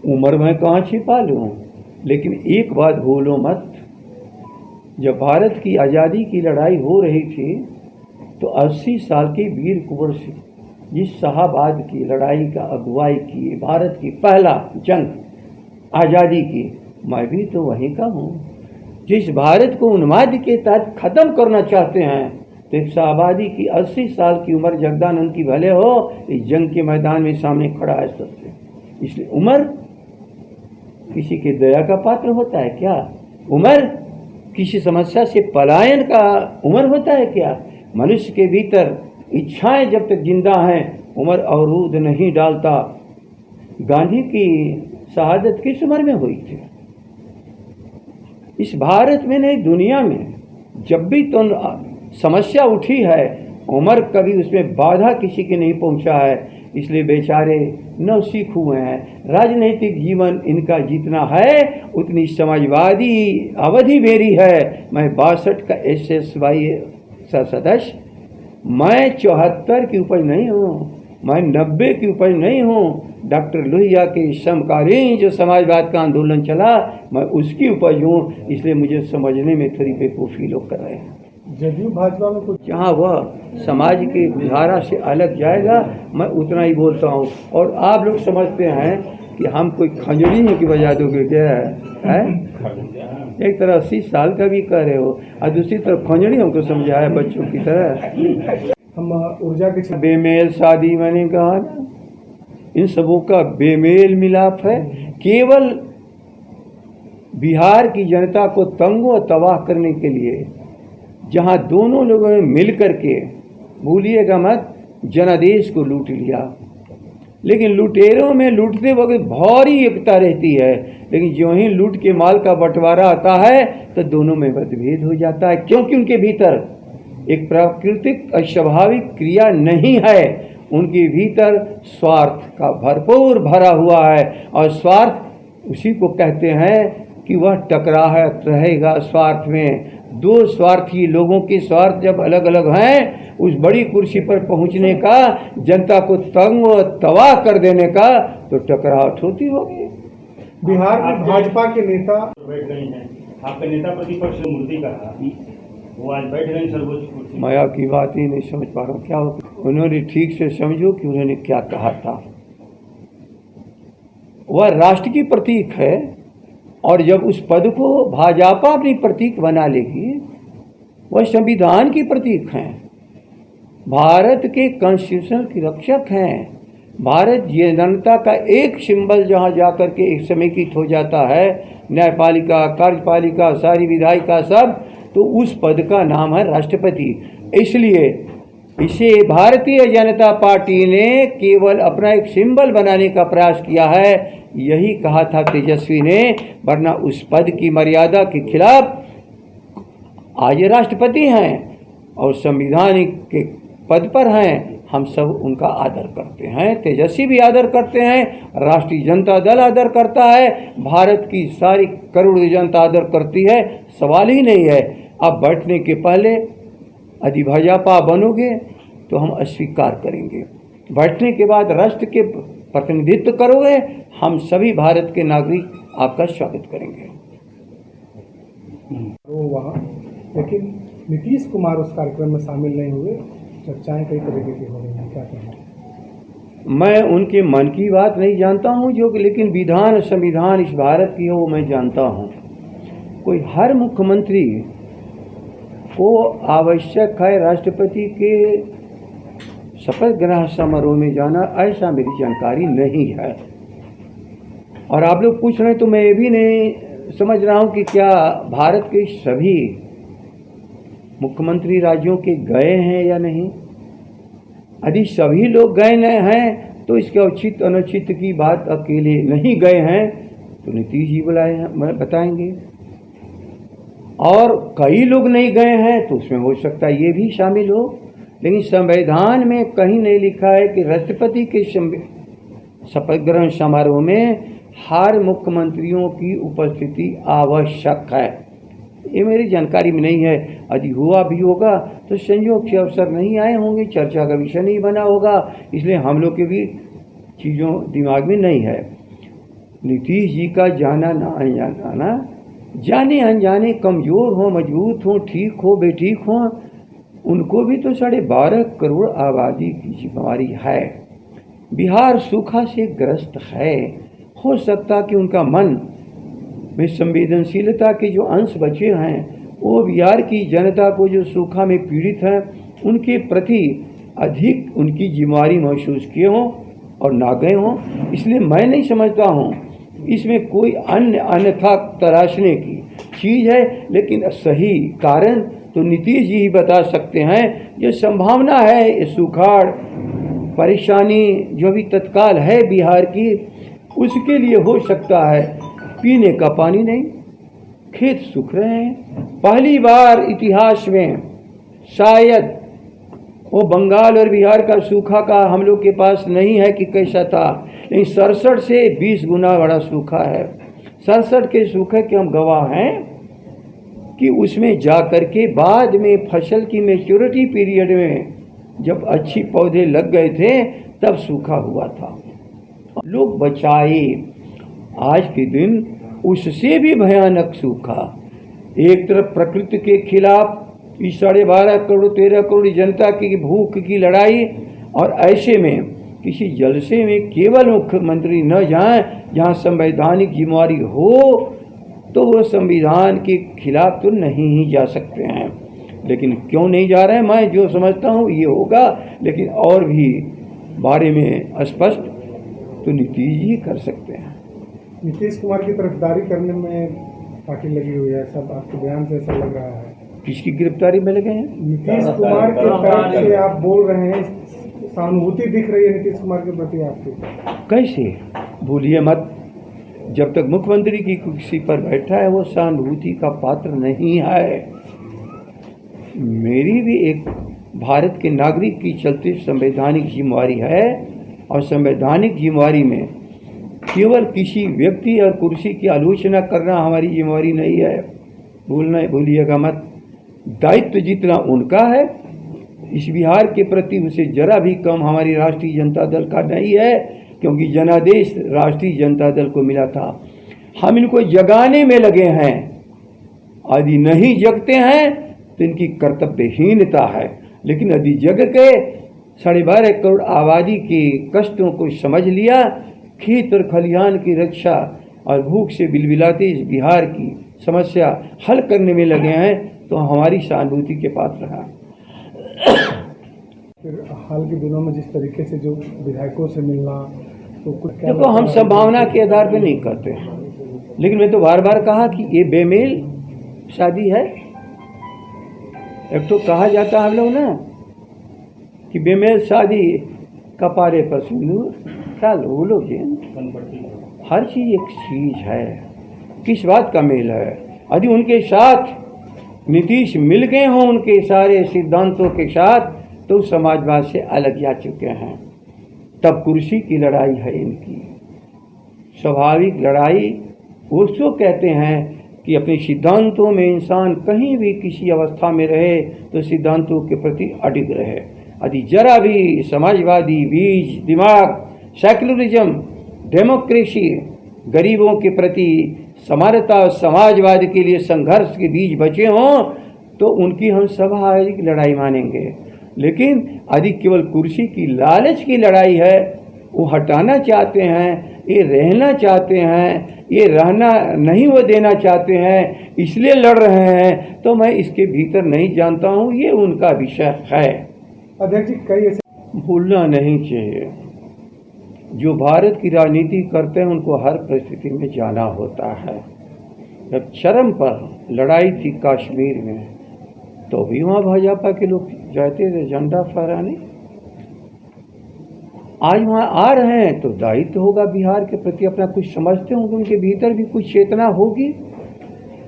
उम्र में कहाँ छिपा लूँ, लेकिन एक बात भूलो मत, जब भारत की आज़ादी की लड़ाई हो रही थी तो 80 साल के वीर कुंवर सिंह जिस शाहाबाद की लड़ाई का अगुवाई किए, भारत की पहला जंग आज़ादी की, मैं भी तो वहीं का हूँ। जिस भारत को उन्माद के तहत ख़त्म करना चाहते हैं, तो एक शाहाबादी की 80 साल की उम्र जगदानंद की भले हो, इस जंग के मैदान में सामने खड़ा है सबसे। इसलिए उम्र किसी के दया का पात्र होता है क्या? उम्र किसी समस्या से पलायन का उम्र होता है क्या? मनुष्य के भीतर इच्छाएं जब तक जिंदा हैं, उम्र अवरोध नहीं डालता। गांधी की शहादत किस उम्र में हुई थी? इस भारत में नहीं, दुनिया में जब भी तो समस्या उठी है, उम्र कभी उसमें बाधा किसी के नहीं पहुंचा है। इसलिए बेचारे नवसिख हुए हैं। राजनीतिक जीवन इनका जितना है उतनी समाजवादी अवधि मेरी है। मैं 62 का SSY सदस्य, मैं 74 की उपज नहीं हूँ, मैं 90 की उपज नहीं हूँ। डॉक्टर लोहिया के समकालीन जो समाजवाद का आंदोलन चला, मैं उसकी उपज हूँ। इसलिए मुझे समझने में थोड़ी बेवकूफ़ी लोग कर रहे हैं। जदयू भाजपा में कुछ जहाँ वह समाज के धारा से अलग जाएगा, मैं उतना ही बोलता हूँ। और आप लोग समझते हैं कि हम कोई खंजड़ी है कि बजा दोगे क्या है? एक तरह 80 साल का भी कह रहे हो और दूसरी तरफ खंजड़ी हमको समझाया बच्चों की तरह। हम ऊर्जा के बेमेल शादी मैंने कहा ना, इन सबों का बेमेल मिलाप है। केवल बिहार की जनता को तंगो तबाह करने के लिए, जहां दोनों लोगों ने मिल करके, भूलिएगा मत, जनादेश को लूट लिया। लेकिन लुटेरों में लूटते वक्त भारी एकता रहती है, लेकिन जो ही लूट के माल का बंटवारा आता है तो दोनों में मतभेद हो जाता है, क्योंकि उनके भीतर एक प्राकृतिक अस्वाभाविक क्रिया नहीं है। उनके भीतर स्वार्थ का भरपूर भरा हुआ है, और स्वार्थ उसी को कहते हैं कि वह टकराहट रहेगा स्वार्थ में। दो स्वार्थी लोगों के स्वार्थ जब अलग अलग हैं, उस बड़ी कुर्सी पर पहुंचने का, जनता को तंग व तबाह कर देने का, तो टकराहट होती होगी। बिहार में भाजपा के नेता बैठ गए हैं। आपका नेता प्रतिपक्ष मूर्ति कहा, वो आज बैठ गए सर्वोच्च कुर्सी। मैं आपकी बात ही नहीं समझ पा रहा हूँ। क्या उन्होंने ठीक से समझो कि उन्होंने क्या कहा था। वह राष्ट्र की प्रतीक है, और जब उस पद को भाजपा अपनी प्रतीक बना लेगी, वह संविधान की प्रतीक हैं, भारत के कॉन्स्टिट्यूशन की रक्षक हैं। भारत जनता का एक सिंबल जहाँ जाकर के एक समेकित हो जाता है, न्यायपालिका, कार्यपालिका, सारी विधायिका सब, तो उस पद का नाम है राष्ट्रपति। इसलिए इसे भारतीय जनता पार्टी ने केवल अपना एक सिंबल बनाने का प्रयास किया है। यही कहा था तेजस्वी ने, वरना उस पद की मर्यादा के खिलाफ आज राष्ट्रपति हैं और संविधानिक के पद पर हैं। हम सब उनका आदर करते हैं, तेजस्वी भी आदर करते हैं, राष्ट्रीय जनता दल आदर करता है, भारत की सारी करोड़ जनता आदर करती है, सवाल ही नहीं है। अब बैठने के पहले यदि भाजपा बनोगे तो हम अस्वीकार करेंगे, बैठने के बाद राष्ट्र के प्रतिनिधित्व करोगे, हम सभी भारत के नागरिक आपका स्वागत करेंगे। वो वहाँ, लेकिन नीतीश कुमार उस कार्यक्रम में शामिल नहीं हुए। चर्चाएं कई तरीके की हो रही हैं, क्या कहना? मैं उनके मन की बात नहीं जानता हूँ, जो कि लेकिन विधान संविधान इस भारत की हो वो मैं जानता हूँ। कोई हर मुख्यमंत्री को आवश्यक है राष्ट्रपति के शपथ ग्रहण समारोह में जाना, ऐसा मेरी जानकारी नहीं है। और आप लोग पूछ रहे हैं तो मैं ये भी नहीं समझ रहा हूँ कि क्या भारत के सभी मुख्यमंत्री राज्यों के गए हैं या नहीं। यदि सभी लोग गए नहीं हैं तो इसके औचित्य अनुचित की बात अकेले नहीं गए हैं तो नीतीश जी बुलाए हैं, बताएंगे। और कई लोग नहीं गए हैं तो उसमें हो सकता है ये भी शामिल हो, लेकिन संविधान में कहीं नहीं लिखा है कि राष्ट्रपति के शपथ ग्रहण समारोह में हर मुख्यमंत्रियों की उपस्थिति आवश्यक है। ये मेरी जानकारी में नहीं है। यदि हुआ भी होगा तो संयोग से अवसर नहीं आए होंगे, चर्चा का विषय नहीं बना होगा, इसलिए हम लोग के भी चीज़ों दिमाग में नहीं है। नीतीश जी का जाना ना अनजाना, जाने अनजाने, कमज़ोर हो मजबूत हो, ठीक हो बेठीक हो, उनको भी तो 12.5 करोड़ आबादी की जिम्मेवारी है। बिहार सूखा से ग्रस्त है। हो सकता कि उनका मन में संवेदनशीलता के जो अंश बचे हैं वो बिहार की जनता को जो सूखा में पीड़ित है उनके प्रति अधिक उनकी जिम्मेवारी महसूस किए हों और ना गए हों। इसलिए मैं नहीं समझता हूँ इसमें कोई अन्यथा तराशने की चीज़ है, लेकिन सही कारण तो नीतीश जी ही बता सकते हैं। ये संभावना है, ये सुखाड़ परेशानी जो भी तत्काल है बिहार की, उसके लिए हो सकता है पीने का पानी नहीं, खेत सूख रहे हैं। पहली बार इतिहास में शायद वो बंगाल और बिहार का सूखा का हम लोग के पास नहीं है कि कैसा था, लेकिन 67 से 20 गुना बड़ा सूखा है। 67 के सूखे के हम गवाह हैं कि उसमें जा कर के बाद में फसल की मैच्योरिटी पीरियड में जब अच्छी पौधे लग गए थे तब सूखा हुआ था। लोग बचाए। आज के दिन उससे भी भयानक सूखा। एक तरफ प्रकृति के खिलाफ इस 12.5 करोड़ 13 करोड़ जनता की भूख की लड़ाई, और ऐसे में किसी जलसे में केवल मुख्यमंत्री न जाएं जहां संवैधानिक जिम्मेवारी हो तो वो संविधान के खिलाफ तो नहीं ही जा सकते हैं। लेकिन क्यों नहीं जा रहे हैं, मैं जो समझता हूँ ये होगा, लेकिन और भी बारे में स्पष्ट तो नीतीश जी कर सकते हैं। नीतीश कुमार की तरफदारी करने में पार्टी लगी हुई है, सब आपके बयान से ऐसा लग रहा है। किसकी गिरफ्तारी में लगे हैं? नीतीश कुमार की तरफ से आप बोल रहे हैं, सहानुभूति दिख रही है नीतीश कुमार के प्रति आपकी। कैसे? भूलिए मत, जब तक मुख्यमंत्री की कुर्सी पर बैठा है वो सहानुभूति का पात्र नहीं है। मेरी भी एक भारत के नागरिक की चलते संवैधानिक जिम्मेवारी है, और संवैधानिक जिम्मेवारी में केवल किसी व्यक्ति और कुर्सी की आलोचना करना हमारी जिम्मेवारी नहीं है। भूलिएगा मत। दायित्व जितना उनका है इस बिहार के प्रति उसे जरा भी कम हमारी राष्ट्रीय जनता दल का नहीं है, क्योंकि जनादेश राष्ट्रीय जनता दल को मिला था। हम इनको जगाने में लगे हैं, यदि नहीं जगते हैं तो इनकी कर्तव्यहीनता है। लेकिन यदि जग के 12.5 करोड़ आबादी के कष्टों को समझ लिया, खेत और खलिहान की रक्षा और भूख से बिलबिलाते इस बिहार की समस्या हल करने में लगे हैं, तो हमारी सहानुभूति के पात्र हैं। फिर हाल के दिनों में जिस तरीके से जो विधायकों से मिलना, तो कुछ देखो, हम संभावना के आधार पर नहीं करते हैं, लेकिन मैं तो बार बार कहा कि ये बेमेल शादी है। एक तो कहा जाता है हम लोग ना कि बेमेल शादी कपारे पर सिंदूर, क्या लोग जी, हर चीज़ एक चीज़ है। किस बात का मेल है? यदि उनके साथ नीतीश मिल गए हों उनके सारे सिद्धांतों के साथ, तो समाजवाद से अलग जा चुके हैं। तब कुर्सी की लड़ाई है इनकी, स्वाभाविक लड़ाई। उसको कहते हैं कि अपने सिद्धांतों में इंसान कहीं भी किसी अवस्था में रहे तो सिद्धांतों के प्रति अडिग रहे। यदि जरा भी समाजवादी बीज दिमाग, सेक्युलरिज्म, डेमोक्रेसी, गरीबों के प्रति समानता और समाजवाद के लिए संघर्ष के बीज बचे हों तो उनकी हम स्वाभाविक लड़ाई मानेंगे। लेकिन यदि केवल कुर्सी की लालच की लड़ाई है, वो हटाना चाहते हैं, ये रहना चाहते हैं, ये रहना नहीं वो देना चाहते हैं, इसलिए लड़ रहे हैं, तो मैं इसके भीतर नहीं जानता हूँ, ये उनका विषय है। अध्यक्ष जी, कई ऐसे भूलना नहीं चाहिए, जो भारत की राजनीति करते हैं उनको हर परिस्थिति में जाना होता है। जब चरम पर लड़ाई थी कश्मीर में, तो भी वहाँ भाजपा के लोग जाते थे झंडा फहराने। आज वहाँ आ रहे हैं तो दायित्व होगा बिहार के प्रति, अपना कुछ समझते होंगे, उनके भीतर भी कुछ चेतना होगी।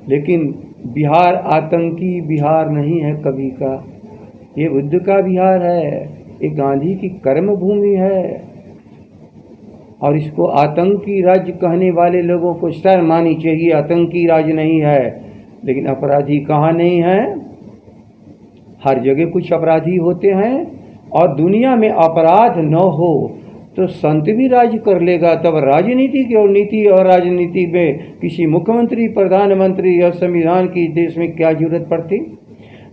लेकिन बिहार आतंकी बिहार नहीं है कभी का, ये बुद्ध का बिहार है, ये गांधी की कर्म भूमि है। और इसको आतंकी राज्य कहने वाले लोगों को शर्म आनी चाहिए। आतंकी राज्य नहीं है, लेकिन अपराधी कहाँ नहीं है? हर जगह कुछ अपराधी होते हैं, और दुनिया में अपराध न हो तो संत भी राज्य कर लेगा, तब राजनीति की और नीति और राजनीति में किसी मुख्यमंत्री, प्रधानमंत्री या संविधान की देश में क्या जरूरत पड़ती।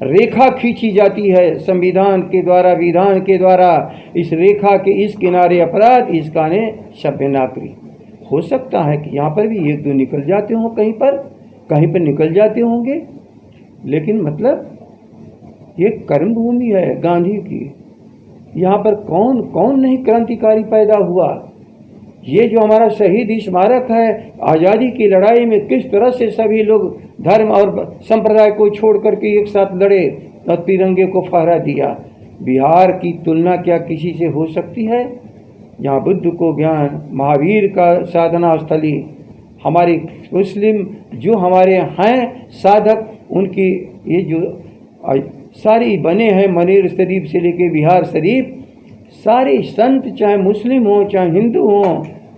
रेखा खींची जाती है संविधान के द्वारा, विधान के द्वारा। इस रेखा के इस किनारे अपराध, इस काने सभ्य नागरिक। हो सकता है कि यहाँ पर भी एक दो निकल जाते हों, कहीं पर निकल जाते होंगे, लेकिन मतलब ये कर्मभूमि है गांधी की। यहाँ पर कौन कौन नहीं क्रांतिकारी पैदा हुआ। ये जो हमारा शहीद स्मारक है, आज़ादी की लड़ाई में किस तरह से सभी लोग धर्म और संप्रदाय को छोड़ करके एक साथ लड़े और तिरंगे को फहरा दिया। बिहार की तुलना क्या किसी से हो सकती है? यहाँ बुद्ध को ज्ञान, महावीर का साधना स्थली, हमारे मुस्लिम जो हमारे हैं साधक, उनकी ये जो सारी बने हैं, मनेर शरीफ से लेके बिहार शरीफ, सारे संत चाहे मुस्लिम हो चाहे हिंदू हो,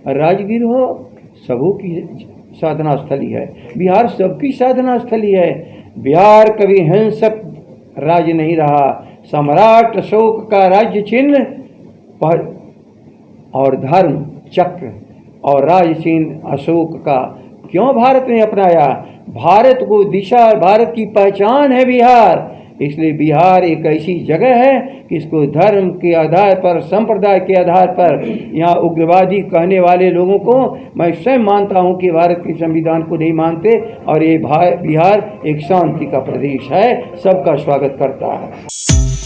राजगीर हो, सबों की साधना स्थली है। बिहार सबकी साधना स्थली है। बिहार कभी हिंसक राज्य नहीं रहा। सम्राट अशोक का राज्य चिन्ह और धर्म चक्र और राज चिन्ह अशोक का क्यों भारत ने अपनाया? भारत को दिशा, भारत की पहचान है बिहार। इसलिए बिहार एक ऐसी जगह है कि इसको धर्म के आधार पर, संप्रदाय के आधार पर यहाँ उग्रवादी कहने वाले लोगों को मैं स्वयं मानता हूँ कि भारत के संविधान को नहीं मानते, और ये बिहार एक शांति का प्रदेश है, सबका स्वागत करता है।